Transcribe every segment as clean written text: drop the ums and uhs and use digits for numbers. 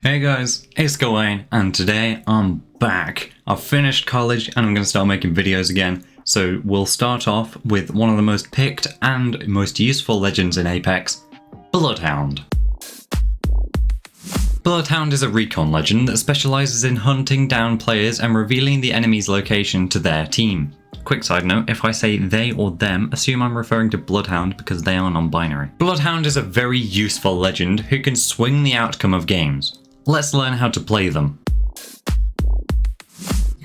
Hey guys, it's Gawain, and today I'm back. I've finished college and I'm going to start making videos again. So we'll start off with one of the most picked and most useful legends in Apex, Bloodhound. Bloodhound is a recon legend that specialises in hunting down players and revealing the enemy's location to their team. Quick side note, if I say they or them, assume I'm referring to Bloodhound because they are non-binary. Bloodhound is a very useful legend who can swing the outcome of games. Let's learn how to play them.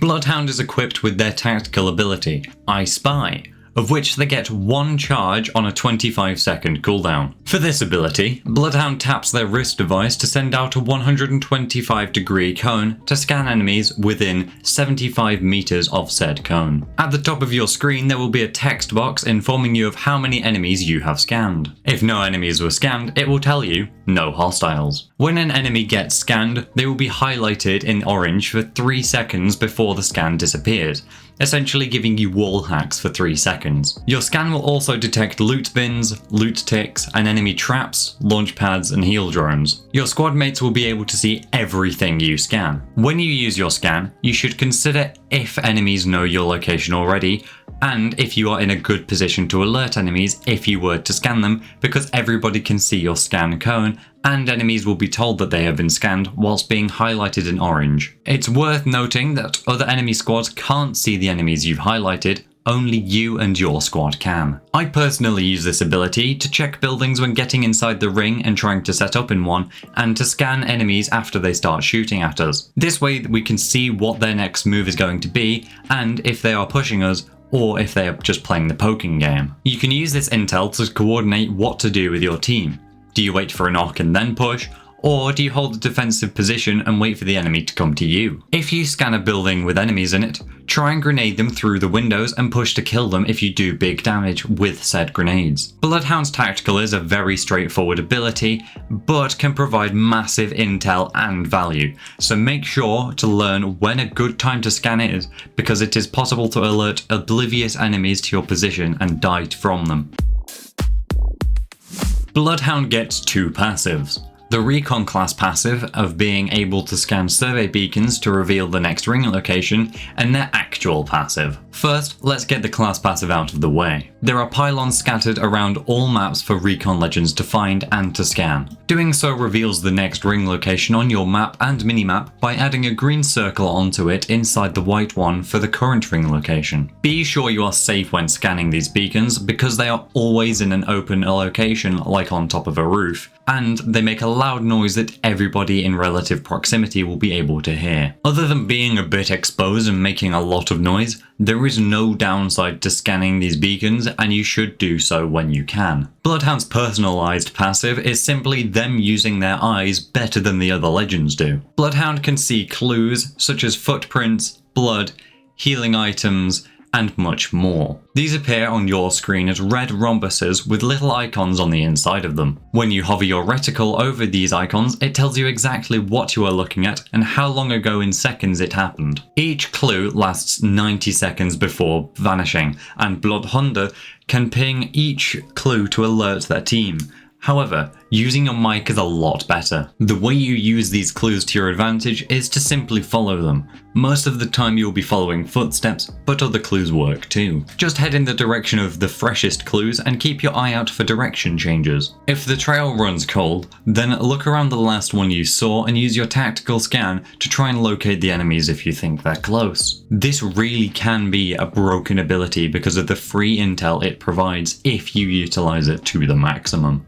Bloodhound is equipped with their tactical ability, I Spy, of which they get one charge on a 25-second cooldown. For this ability, Bloodhound taps their wrist device to send out a 125-degree cone to scan enemies within 75 meters of said cone. At the top of your screen there will be a text box informing you of how many enemies you have scanned. If no enemies were scanned, it will tell you no hostiles. When an enemy gets scanned, they will be highlighted in orange for 3 seconds before the scan disappears, essentially giving you wall hacks for 3 seconds. Your scan will also detect loot bins, loot ticks, and enemy traps, launch pads, and heal drones. Your squad mates will be able to see everything you scan. When you use your scan, you should consider if enemies know your location already, and if you are in a good position to alert enemies if you were to scan them, because everybody can see your scan cone, and enemies will be told that they have been scanned whilst being highlighted in orange. It's worth noting that other enemy squads can't see the enemies you've highlighted, only you and your squad can. I personally use this ability to check buildings when getting inside the ring and trying to set up in one, and to scan enemies after they start shooting at us. This way we can see what their next move is going to be, and if they are pushing us, or if they are just playing the poking game. You can use this intel to coordinate what to do with your team. Do you wait for a knock and then push? Or do you hold a defensive position and wait for the enemy to come to you? If you scan a building with enemies in it, try and grenade them through the windows and push to kill them if you do big damage with said grenades. Bloodhound's tactical is a very straightforward ability, but can provide massive intel and value, so make sure to learn when a good time to scan is, because it is possible to alert oblivious enemies to your position and die from them. Bloodhound gets 2 passives. The Recon class passive of being able to scan survey beacons to reveal the next ring location, and their actual passive. First, let's get the class passive out of the way. There are pylons scattered around all maps for Recon legends to find and to scan. Doing so reveals the next ring location on your map and minimap by adding a green circle onto it inside the white one for the current ring location. Be sure you are safe when scanning these beacons because they are always in an open location like on top of a roof, and they make a loud noise that everybody in relative proximity will be able to hear. Other than being a bit exposed and making a lot of noise, there is no downside to scanning these beacons, and you should do so when you can. Bloodhound's personalized passive is simply them using their eyes better than the other legends do. Bloodhound can see clues such as footprints, blood, healing items, and much more. These appear on your screen as red rhombuses with little icons on the inside of them. When you hover your reticle over these icons, it tells you exactly what you are looking at and how long ago in seconds it happened. Each clue lasts 90 seconds before vanishing, and Bloodhunter can ping each clue to alert their team. However, using your mic is a lot better. The way you use these clues to your advantage is to simply follow them. Most of the time you'll be following footsteps, but other clues work too. Just head in the direction of the freshest clues and keep your eye out for direction changes. If the trail runs cold, then look around the last one you saw and use your tactical scan to try and locate the enemies if you think they're close. This really can be a broken ability because of the free intel it provides if you utilize it to the maximum.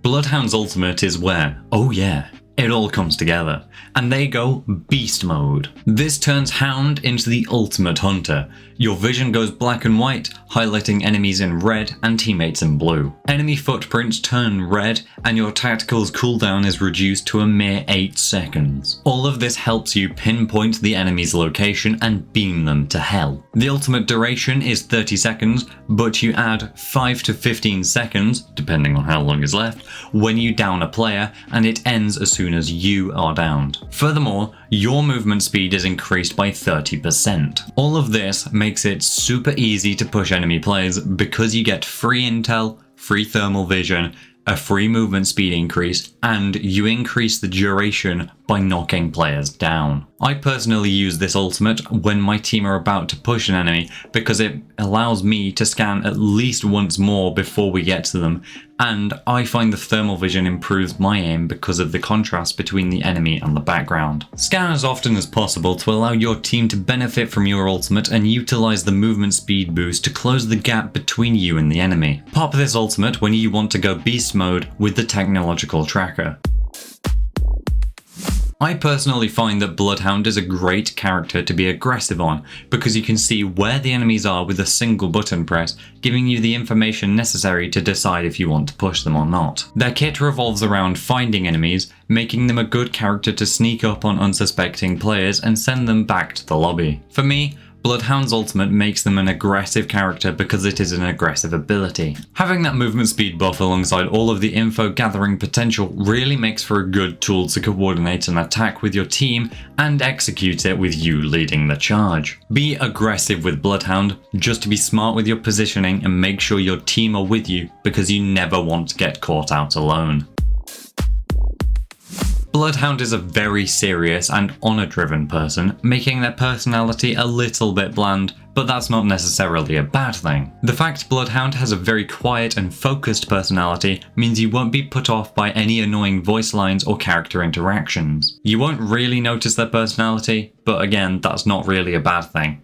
Bloodhound's ultimate is where, oh yeah, it all comes together, and they go beast mode. This turns Hound into the ultimate hunter. Your vision goes black and white, highlighting enemies in red and teammates in blue. Enemy footprints turn red, and your tactical's cooldown is reduced to a mere 8 seconds. All of this helps you pinpoint the enemy's location and beam them to hell. The ultimate duration is 30 seconds, but you add 5 to 15 seconds, depending on how long is left, when you down a player, and it ends as soon as you are downed. Furthermore, your movement speed is increased by 30%. All of this makes it super easy to push enemy players because you get free intel, free thermal vision, a free movement speed increase, and you increase the duration by knocking players down. I personally use this ultimate when my team are about to push an enemy because it allows me to scan at least once more before we get to them, and I find the thermal vision improves my aim because of the contrast between the enemy and the background. Scan as often as possible to allow your team to benefit from your ultimate and utilize the movement speed boost to close the gap between you and the enemy. Pop this ultimate when you want to go beast mode with the technological tracker. I personally find that Bloodhound is a great character to be aggressive on because you can see where the enemies are with a single button press, giving you the information necessary to decide if you want to push them or not. Their kit revolves around finding enemies, making them a good character to sneak up on unsuspecting players and send them back to the lobby. For me, Bloodhound's ultimate makes them an aggressive character because it is an aggressive ability. Having that movement speed buff alongside all of the info gathering potential really makes for a good tool to coordinate an attack with your team and execute it with you leading the charge. Be aggressive with Bloodhound, just to be smart with your positioning and make sure your team are with you because you never want to get caught out alone. Bloodhound is a very serious and honour-driven person, making their personality a little bit bland, but that's not necessarily a bad thing. The fact Bloodhound has a very quiet and focused personality means you won't be put off by any annoying voice lines or character interactions. You won't really notice their personality, but again, that's not really a bad thing.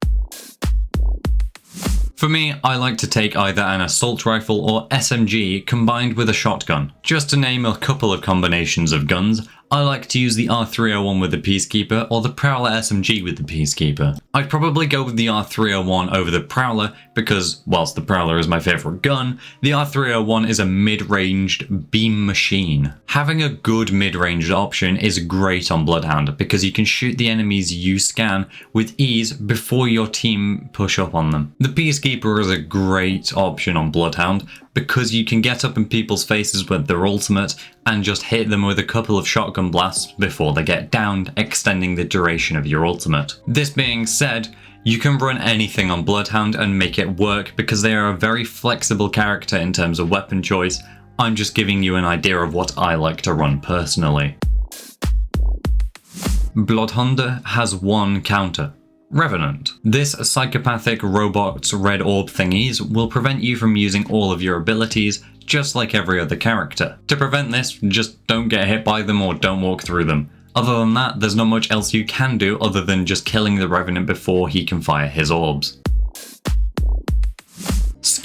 For me, I like to take either an assault rifle or SMG combined with a shotgun. Just to name a couple of combinations of guns, I like to use the R301 with the Peacekeeper or the Prowler SMG with the Peacekeeper. I'd probably go with the R301 over the Prowler because, whilst the Prowler is my favourite gun, the R301 is a mid-ranged beam machine. Having a good mid-ranged option is great on Bloodhound because you can shoot the enemies you scan with ease before your team push up on them. The Peacekeeper is a great option on Bloodhound because you can get up in people's faces with their ultimate and just hit them with a couple of shotgun blasts before they get downed, extending the duration of your ultimate. This being said, you can run anything on Bloodhound and make it work because they are a very flexible character in terms of weapon choice. I'm just giving you an idea of what I like to run personally. Bloodhound has one counter. Revenant. This psychopathic robot's red orb thingies will prevent you from using all of your abilities, just like every other character. To prevent this, just don't get hit by them or don't walk through them. Other than that, there's not much else you can do other than just killing the Revenant before he can fire his orbs.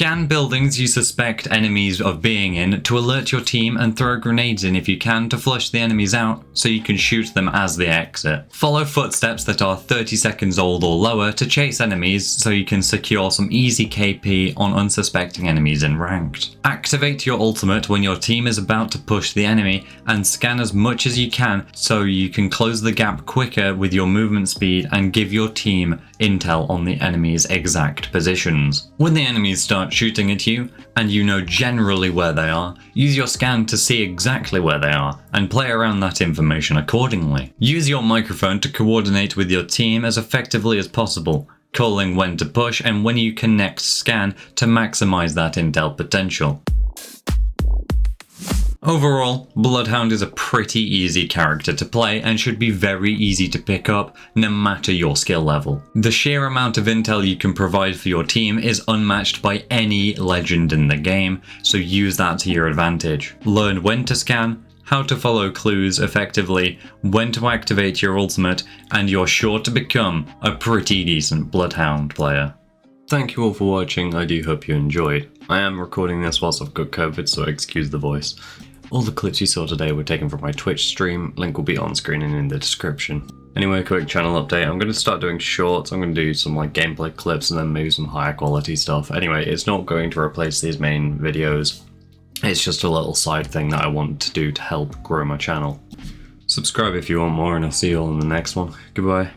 Scan buildings you suspect enemies of being in to alert your team and throw grenades in if you can to flush the enemies out so you can shoot them as they exit. Follow footsteps that are 30 seconds old or lower to chase enemies so you can secure some easy KP on unsuspecting enemies in ranked. Activate your ultimate when your team is about to push the enemy and scan as much as you can so you can close the gap quicker with your movement speed and give your team intel on the enemy's exact positions. When the enemies start shooting at you, and you know generally where they are, use your scan to see exactly where they are, and play around that information accordingly. Use your microphone to coordinate with your team as effectively as possible, calling when to push and when you can next scan to maximize that intel potential. Overall, Bloodhound is a pretty easy character to play and should be very easy to pick up no matter your skill level. The sheer amount of intel you can provide for your team is unmatched by any legend in the game, so use that to your advantage. Learn when to scan, how to follow clues effectively, when to activate your ultimate, and you're sure to become a pretty decent Bloodhound player. Thank you all for watching, I do hope you enjoyed. I am recording this whilst I've got COVID, so excuse the voice. All the clips you saw today were taken from my Twitch stream, link will be on screen and in the description. Anyway, quick channel update, I'm going to start doing shorts, I'm going to do some gameplay clips and then maybe some higher quality stuff. Anyway, it's not going to replace these main videos, it's just a little side thing that I want to do to help grow my channel. Subscribe if you want more and I'll see you all in the next one. Goodbye.